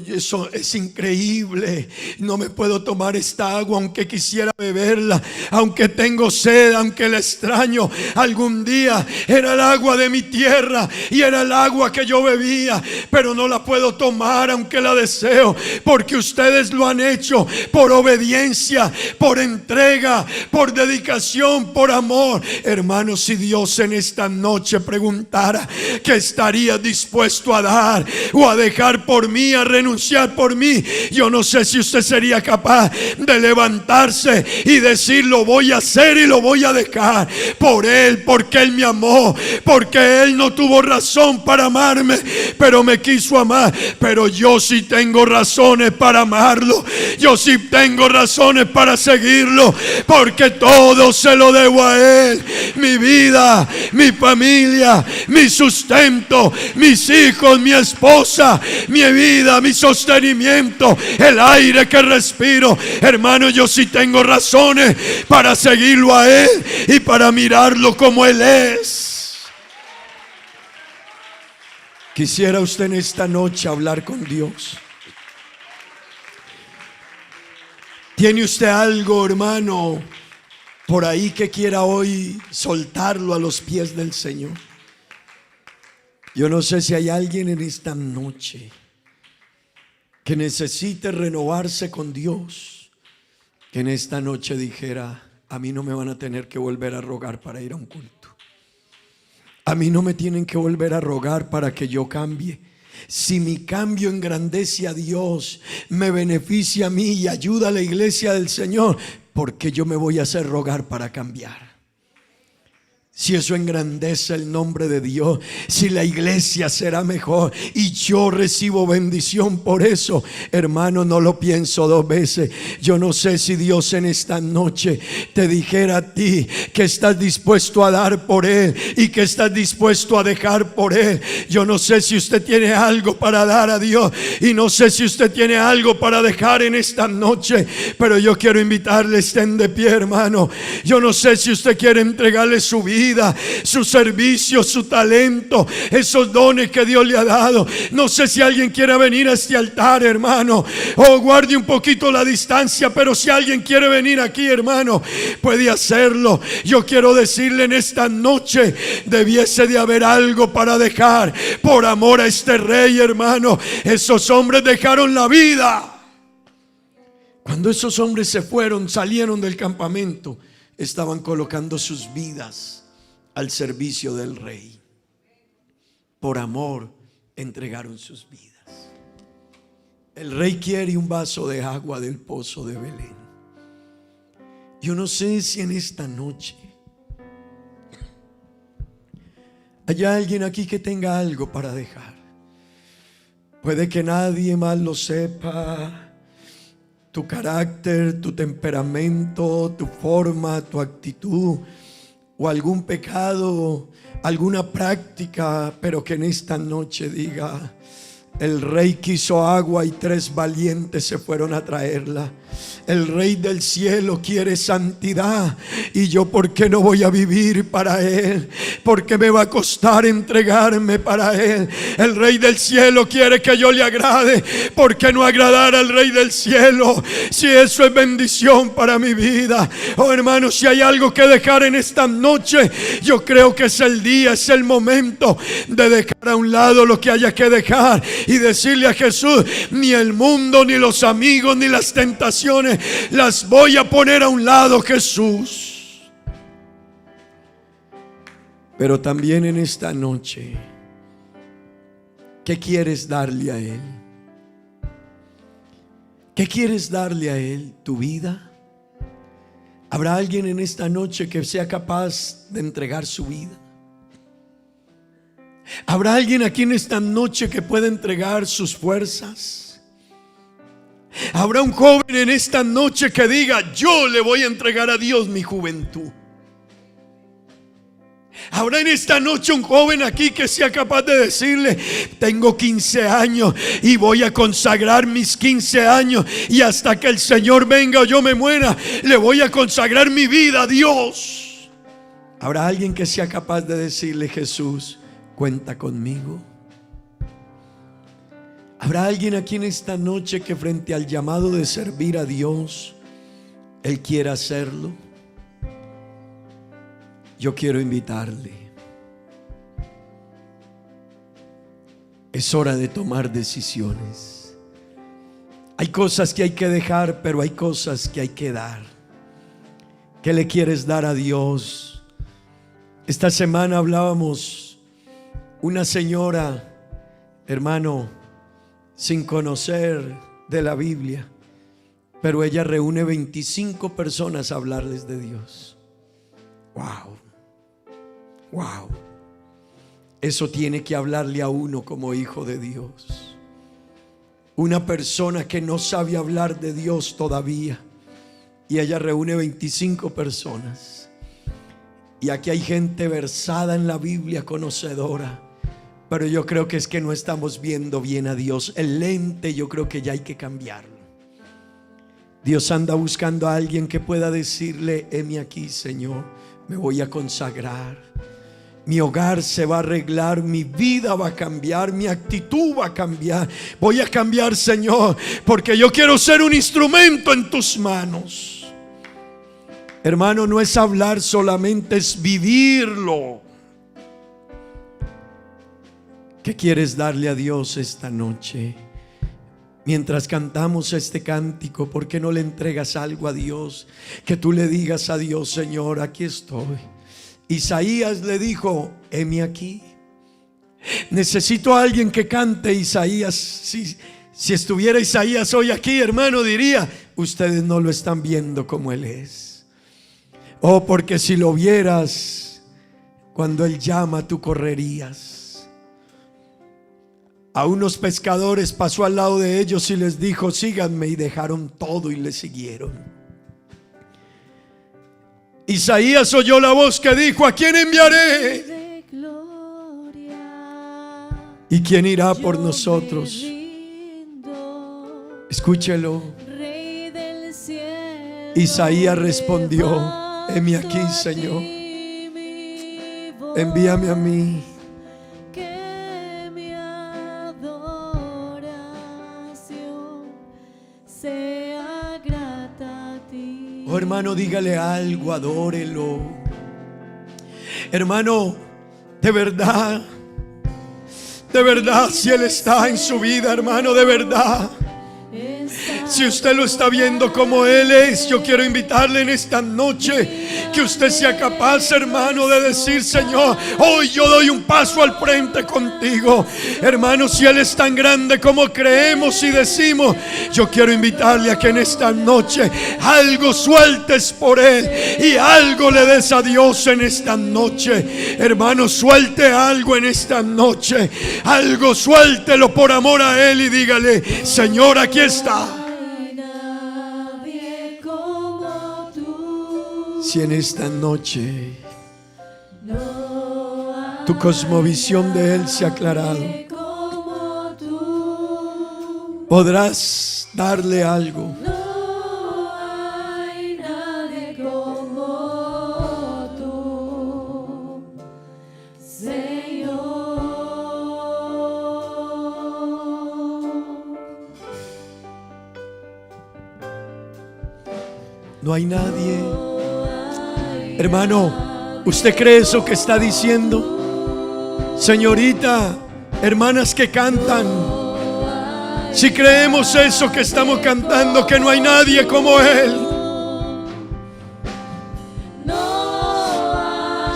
eso es increíble. No me puedo tomar esta agua aunque quisiera beberla, aunque tengo sed, aunque la extraño. Algún día era el agua de mi tierra y era el agua que yo bebía, pero no la puedo tomar aunque la deseo, porque ustedes lo han hecho por obediencia, por entrega, por dedicación dedicación, por amor. Hermanos, si Dios en esta noche preguntara qué estaría dispuesto a dar o a dejar por mí, a renunciar por mí, yo no sé si usted sería capaz de levantarse y decir: lo voy a hacer y lo voy a dejar por Él, porque Él me amó, porque Él no tuvo razón para amarme, pero me quiso amar. Pero yo sí tengo razones para amarlo, yo sí tengo razones para seguirlo, porque todo se lo debo a Él. Mi vida, mi familia, mi sustento, mis hijos, mi esposa, mi vida, mi sostenimiento, el aire que respiro. Hermano, yo sí tengo razones para seguirlo a Él y para mirarlo como Él es. Quisiera usted en esta noche hablar con Dios. ¿Tiene usted algo, hermano, por ahí que quiera hoy soltarlo a los pies del Señor? Yo no sé si hay alguien en esta noche que necesite renovarse con Dios, que en esta noche dijera: a mí no me van a tener que volver a rogar para ir a un culto. A mí no me tienen que volver a rogar para que yo cambie. Si mi cambio engrandece a Dios, me beneficia a mí y ayuda a la iglesia del Señor, ¿por qué yo me voy a hacer rogar para cambiar? Si eso engrandece el nombre de Dios, si la iglesia será mejor y yo recibo bendición por eso, hermano, no lo pienso dos veces. Yo no sé si Dios en esta noche te dijera a ti que estás dispuesto a dar por Él y que estás dispuesto a dejar por Él. Yo no sé si usted tiene algo para dar a Dios y no sé si usted tiene algo para dejar en esta noche, pero yo quiero invitarle: estén de pie, hermano. Yo no sé si usted quiere entregarle su vida, su servicio, su talento, esos dones que Dios le ha dado. No sé si alguien quiere venir a este altar, hermano, o guarde un poquito la distancia, pero si alguien quiere venir aquí, hermano, puede hacerlo. Yo quiero decirle: en esta noche debiese de haber algo para dejar por amor a este rey, hermano. Esos hombres dejaron la vida. Cuando esos hombres se fueron, salieron del campamento, estaban colocando sus vidas al servicio del rey. Por amor entregaron sus vidas. El rey quiere un vaso de agua del pozo de Belén. Yo no sé si en esta noche hay alguien aquí que tenga algo para dejar. Puede que nadie más lo sepa. Tu carácter, tu temperamento, tu forma, tu actitud, o algún pecado, alguna práctica, pero que en esta noche diga: el rey quiso agua y 3 valientes se fueron a traerla. El rey del cielo quiere santidad, y yo, ¿por qué no voy a vivir para Él? ¿Por qué me va a costar entregarme para Él? El rey del cielo quiere que yo le agrade. ¿Por qué no agradar al rey del cielo si eso es bendición para mi vida? Oh, hermanos, si hay algo que dejar en esta noche, yo creo que es el día, es el momento de dejar a un lado lo que haya que dejar y decirle a Jesús: ni el mundo, ni los amigos, ni las tentaciones las voy a poner a un lado, Jesús. Pero también en esta noche, ¿qué quieres darle a Él? ¿Qué quieres darle a Él? ¿Tu vida? ¿Habrá alguien en esta noche que sea capaz de entregar su vida? ¿Habrá alguien aquí en esta noche que pueda entregar sus fuerzas? ¿Habrá un joven en esta noche que diga: yo le voy a entregar a Dios mi juventud? ¿Habrá en esta noche un joven aquí que sea capaz de decirle: tengo 15 años y voy a consagrar mis 15 años, y hasta que el Señor venga o yo me muera, le voy a consagrar mi vida a Dios? ¿Habrá alguien que sea capaz de decirle: Jesús, cuenta conmigo? ¿Habrá alguien aquí en esta noche que frente al llamado de servir a Dios, Él quiera hacerlo? Yo quiero invitarle. Es hora de tomar decisiones. Hay cosas que hay que dejar, pero hay cosas que hay que dar. ¿Qué le quieres dar a Dios? Esta semana hablábamos, una señora, hermano, sin conocer de la Biblia, pero ella reúne 25 personas a hablarles de Dios. Wow, wow. Eso tiene que hablarle a uno como hijo de Dios. Una persona que no sabe hablar de Dios todavía, y ella reúne 25 personas. Y aquí hay gente versada en la Biblia, conocedora, pero yo creo que es que no estamos viendo bien a Dios. El lente yo creo que ya hay que cambiarlo. Dios anda buscando a alguien que pueda decirle: heme aquí, Señor, me voy a consagrar. Mi hogar se va a arreglar, mi vida va a cambiar, mi actitud va a cambiar. Voy a cambiar, Señor, porque yo quiero ser un instrumento en tus manos. Hermano, no es hablar solamente, es vivirlo. ¿Qué quieres darle a Dios esta noche? Mientras cantamos este cántico, ¿por qué no le entregas algo a Dios? Que tú le digas a Dios: Señor, aquí estoy. Isaías le dijo: heme aquí. Necesito a alguien que cante Isaías. Si estuviera Isaías hoy aquí, hermano, diría: ustedes no lo están viendo como Él es. Oh, porque si lo vieras, cuando Él llama, tú correrías. A unos pescadores pasó al lado de ellos y les dijo: síganme, y dejaron todo y le siguieron. Isaías oyó la voz que dijo: ¿a quién enviaré? ¿Y quién irá por nosotros? Escúchelo. Isaías respondió: heme aquí, Señor, envíame a mí. Oh, hermano, dígale algo, adórelo. Hermano, de verdad, si Él está en su vida, hermano, de verdad, si usted lo está viendo como Él es, yo quiero invitarle en esta noche que usted sea capaz, hermano, de decir: Señor, hoy yo doy un paso al frente contigo. Hermano, si Él es tan grande como creemos y decimos, yo quiero invitarle a que en esta noche algo sueltes por Él y algo le des a Dios en esta noche. Hermano, suelte algo en esta noche, algo suéltelo por amor a Él y dígale: Señor, aquí está. Si en esta noche tu cosmovisión de Él se ha aclarado, podrás darle algo. No hay nadie. Hermano, ¿usted cree eso que está diciendo? Señorita, hermanas que cantan, si creemos eso que estamos cantando, que no hay nadie como Él,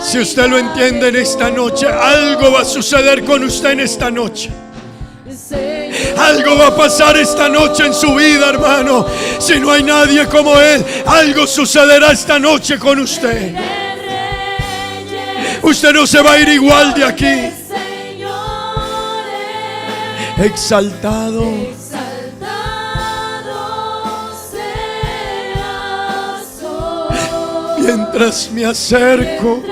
si usted lo entiende en esta noche, algo va a suceder con usted en esta noche. Algo va a pasar esta noche en su vida, hermano. Si no hay nadie como Él, algo sucederá esta noche con usted. Usted no se va a ir igual de aquí. Exaltado. Mientras me acerco,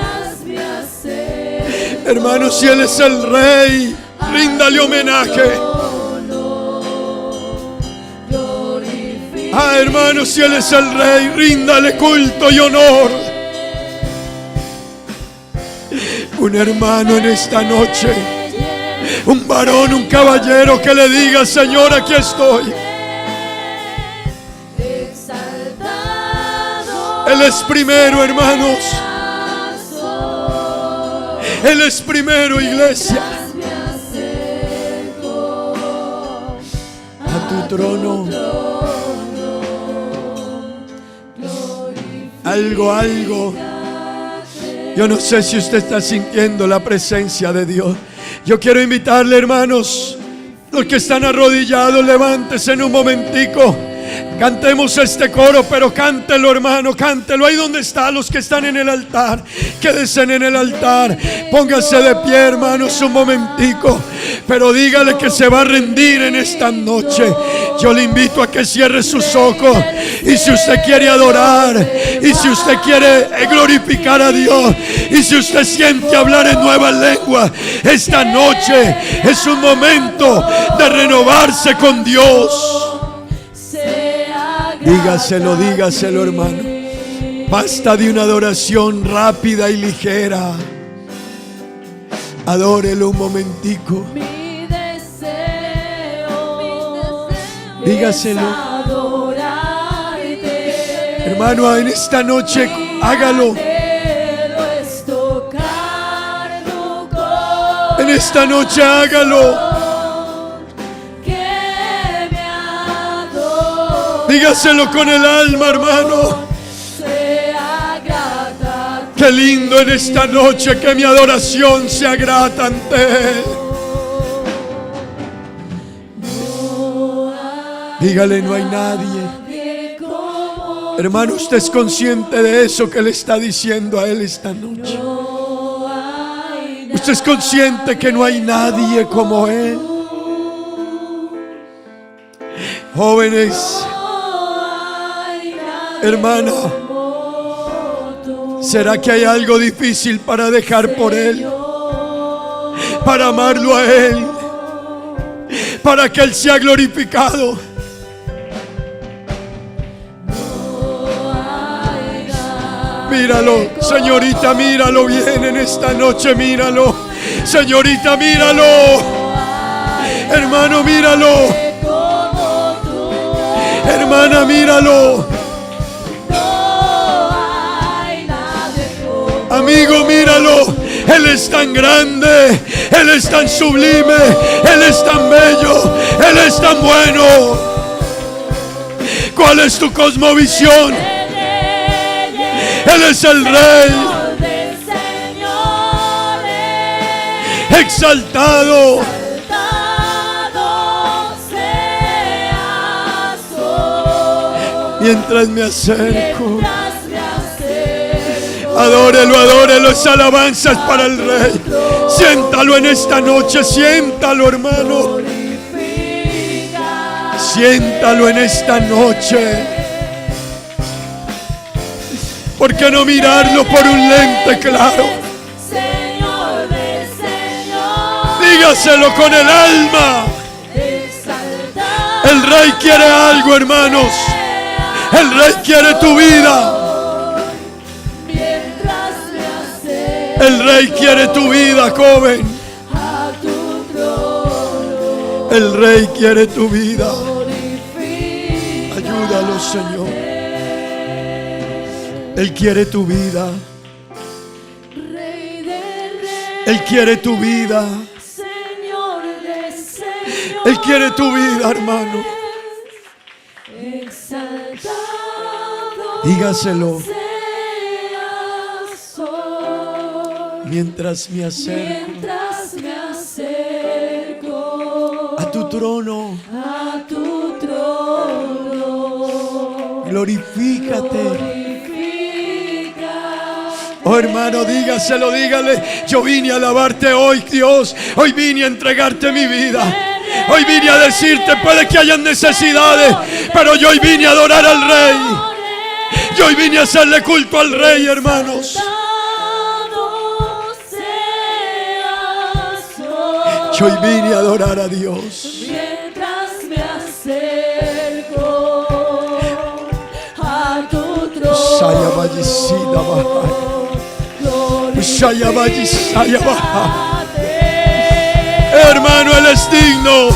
hermano, si Él es el Rey, ríndale homenaje. Ah, hermano, si Él es el Rey, ríndale culto y honor. Un hermano en esta noche, un varón, un caballero que le diga: Señor, aquí estoy. Él es primero, hermanos. Él es primero, iglesia. A tu trono, Algo. Yo no sé si usted está sintiendo la presencia de Dios. Yo quiero invitarle, hermanos, los que están arrodillados, levántese en un momentico. Cantemos este coro, pero cántelo, hermano, cántelo ahí donde está. Los que están en el altar, quédense en el altar. Póngase de pie, hermanos, un momentico. Pero dígale que se va a rendir en esta noche. Yo le invito a que cierre sus ojos. Y si usted quiere adorar, y si usted quiere glorificar a Dios, y si usted siente hablar en nuevas lenguas, esta noche es un momento de renovarse con Dios. Dígaselo, hermano. Basta de una adoración rápida y ligera. Adórelo un momentico. Dígaselo. Hermano, en esta noche hágalo. En esta noche hágalo. Dígaselo con el alma, hermano. Qué lindo en esta noche que mi adoración sea grata ante Él. Dígale, no hay nadie. Hermano, usted es consciente de eso que le está diciendo a Él esta noche. Usted es consciente que no hay nadie como Él. Jóvenes, hermana, ¿será que hay algo difícil para dejar por Él? Para amarlo a Él, para que Él sea glorificado. Míralo, señorita, míralo bien en esta noche, míralo. Señorita, míralo. Hermano, míralo. Hermana, míralo. Amigo, míralo. Él es tan grande, Él es tan sublime, Él es tan bello, Él es tan bueno. ¿Cuál es tu cosmovisión? Él es el Rey, exaltado. Mientras me acerco, adórelo, es alabanzas para el Rey. Siéntalo en esta noche, siéntalo, hermano. Siéntalo en esta noche. ¿Por qué no mirarlo por un lente claro? Dígaselo con el alma. El Rey quiere algo, hermanos. El Rey quiere tu vida. El Rey quiere tu vida, joven. El Rey quiere tu vida. Ayúdalo, Señor. Él quiere tu vida. Él quiere tu vida. Él quiere tu vida, hermano. Dígaselo. Mientras me acerco a tu trono, glorifícate. Oh, hermano, dígaselo, dígale: yo vine a alabarte hoy, Dios. Hoy vine a entregarte mi vida. Hoy vine a decirte, puede que hayan necesidades, pero yo hoy vine a adorar al Rey. Yo hoy vine a hacerle culto al Rey, hermanos. Yo hoy vine a adorar a Dios. Mientras me acerco a tu trono. Hermano, Él es digno.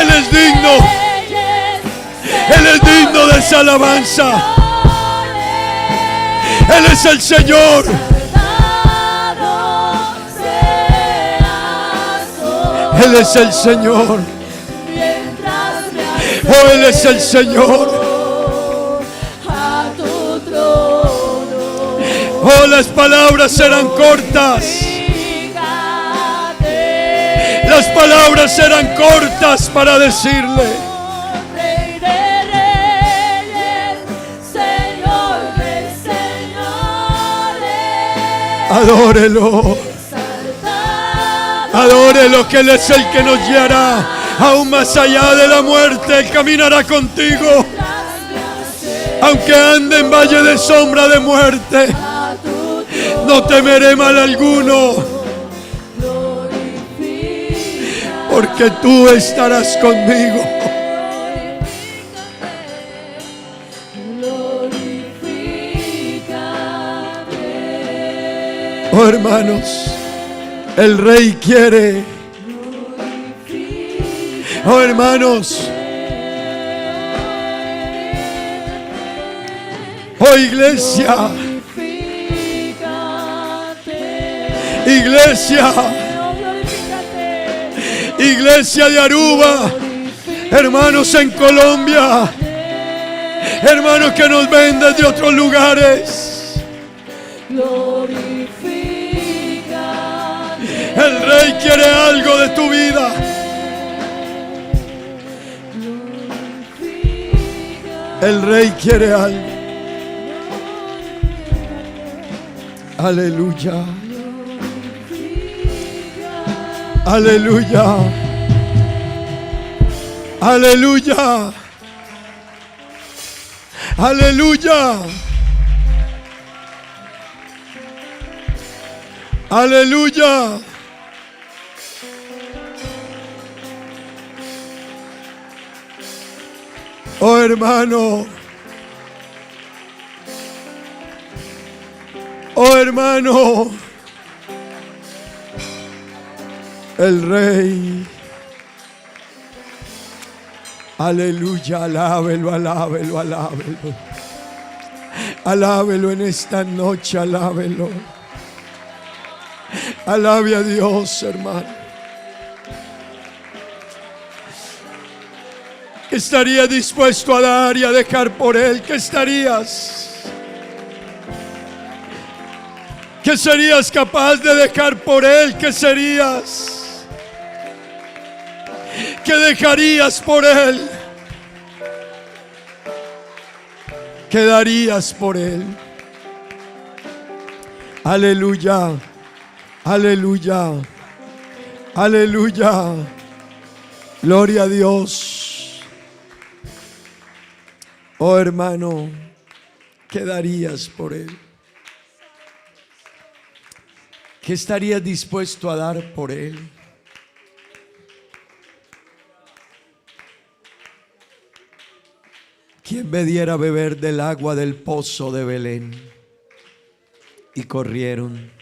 Él es digno. Él es digno de esa alabanza. Él es el Señor. Él es el Señor. Oh, Él es el Señor. Oh, las palabras serán cortas. Las palabras serán cortas para decirle. Rey de reyes, Señor de señores. Adórelo. Adórelo, que Él es el que nos guiará aún más allá de la muerte. Él caminará contigo. Aunque ande en valle de sombra de muerte, no temeré mal alguno, porque tú estarás conmigo. Oh, hermanos, el Rey quiere. Oh, hermanos. Oh, iglesia. Iglesia. Iglesia de Aruba. Hermanos en Colombia. Hermanos que nos ven desde otros lugares. El Rey quiere algo de tu vida. El Rey quiere algo. Aleluya. Aleluya. Aleluya. Aleluya. Aleluya. Oh, hermano. Oh, hermano. El Rey. Aleluya, alábelo, alábelo, alábelo. Alábelo en esta noche, alábelo. Alabe a Dios, hermano. ¿Qué estarías dispuesto a dar y a dejar por Él? ¿Qué estarías? ¿Qué serías capaz de dejar por Él? ¿Qué serías? ¿Qué dejarías por Él? ¿Qué darías por Él? Aleluya, aleluya, aleluya. Gloria a Dios. Oh, hermano, ¿qué darías por Él? ¿Qué estarías dispuesto a dar por Él? ¿Quién me diera a beber del agua del pozo de Belén? Y corrieron.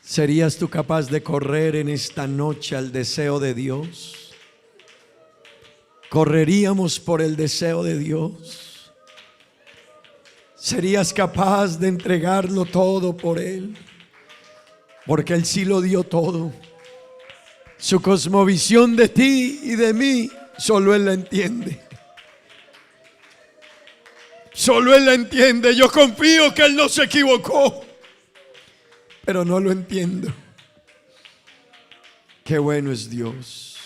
¿Serías tú capaz de correr en esta noche al deseo de Dios? ¿Correríamos por el deseo de Dios? ¿Serías capaz de entregarlo todo por Él? Porque Él sí lo dio todo. Su cosmovisión de ti y de mí, solo Él la entiende. Solo Él la entiende. Yo confío que Él no se equivocó, pero no lo entiendo. Qué bueno es Dios.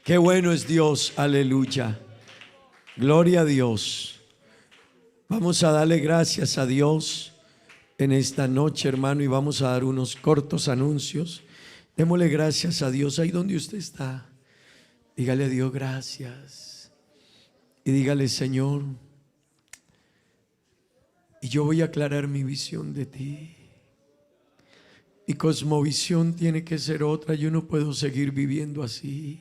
Qué bueno es Dios. Aleluya. Gloria a Dios. Vamos a darle gracias a Dios en esta noche, hermano, y vamos a dar unos cortos anuncios. Démosle gracias a Dios ahí donde usted está. Dígale a Dios gracias. Y dígale: Señor, y yo voy a aclarar mi visión de ti. Mi cosmovisión tiene que ser otra. Yo no puedo seguir viviendo así.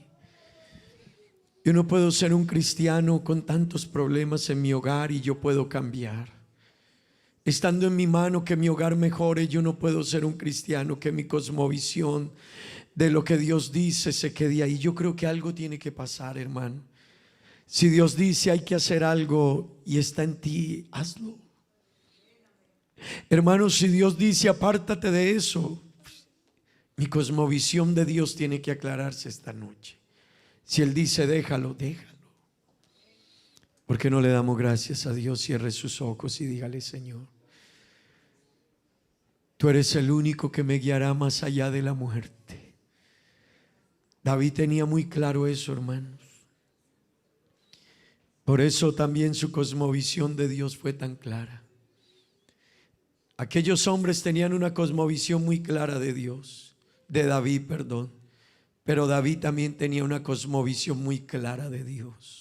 Yo no puedo ser un cristiano con tantos problemas en mi hogar y yo puedo cambiar. Estando en mi mano que mi hogar mejore, yo no puedo ser un cristiano que mi cosmovisión de lo que Dios dice se quede ahí. Yo creo que algo tiene que pasar, hermano. Si Dios dice hay que hacer algo y está en ti, hazlo. Hermano, si Dios dice apártate de eso, mi cosmovisión de Dios tiene que aclararse esta noche. Si Él dice déjalo, déjalo. ¿Por qué no le damos gracias a Dios? Cierre sus ojos y dígale: Señor, tú eres el único que me guiará más allá de la muerte. David tenía muy claro eso, hermanos. Por eso también su cosmovisión de Dios fue tan clara. Aquellos hombres tenían una cosmovisión muy clara de Dios, de David, perdón. Pero David también tenía una cosmovisión muy clara de Dios.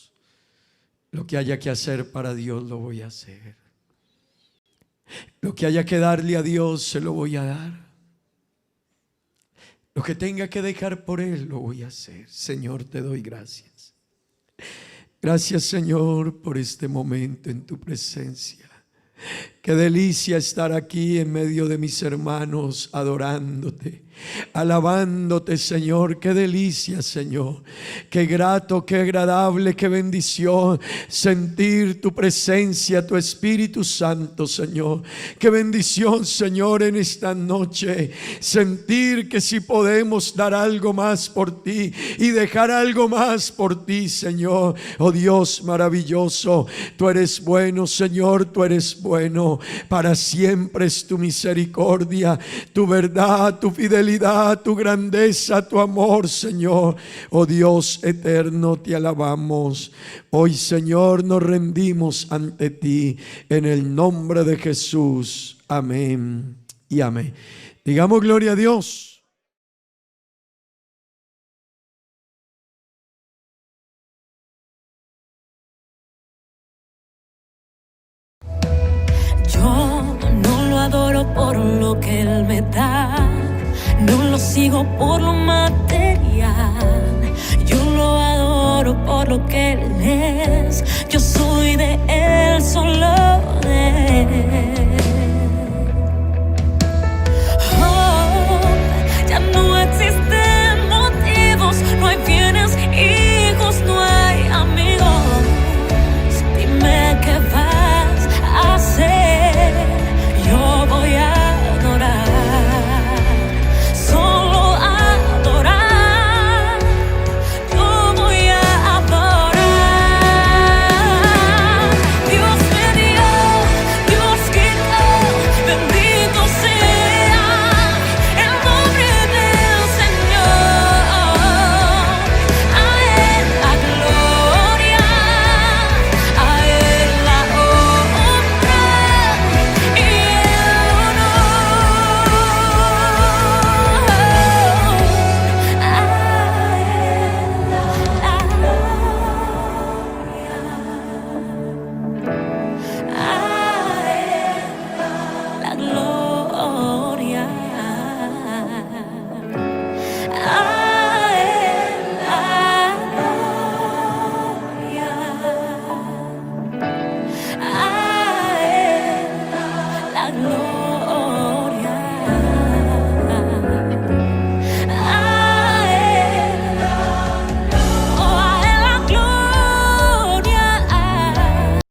Lo que haya que hacer para Dios lo voy a hacer. Lo que haya que darle a Dios se lo voy a dar. Lo que tenga que dejar por Él lo voy a hacer. Señor, te doy gracias. Gracias, Señor, por este momento en tu presencia. Qué delicia estar aquí en medio de mis hermanos adorándote, alabándote, Señor. Qué delicia, Señor. Qué grato, qué agradable, qué bendición sentir tu presencia, tu Espíritu Santo, Señor. Qué bendición, Señor, en esta noche sentir que si podemos dar algo más por ti y dejar algo más por ti, Señor. Oh Dios maravilloso, tú eres bueno, Señor, tú eres bueno. Para siempre es tu misericordia, tu verdad, tu fidelidad, tu grandeza, tu amor, Señor. Oh Dios eterno, te alabamos. Hoy, Señor, nos rendimos ante ti en el nombre de Jesús. Amén y amén. Digamos gloria a Dios. Yo no lo adoro por lo que Él me da, no lo sigo por lo material. Yo lo adoro por lo que Él es. Yo soy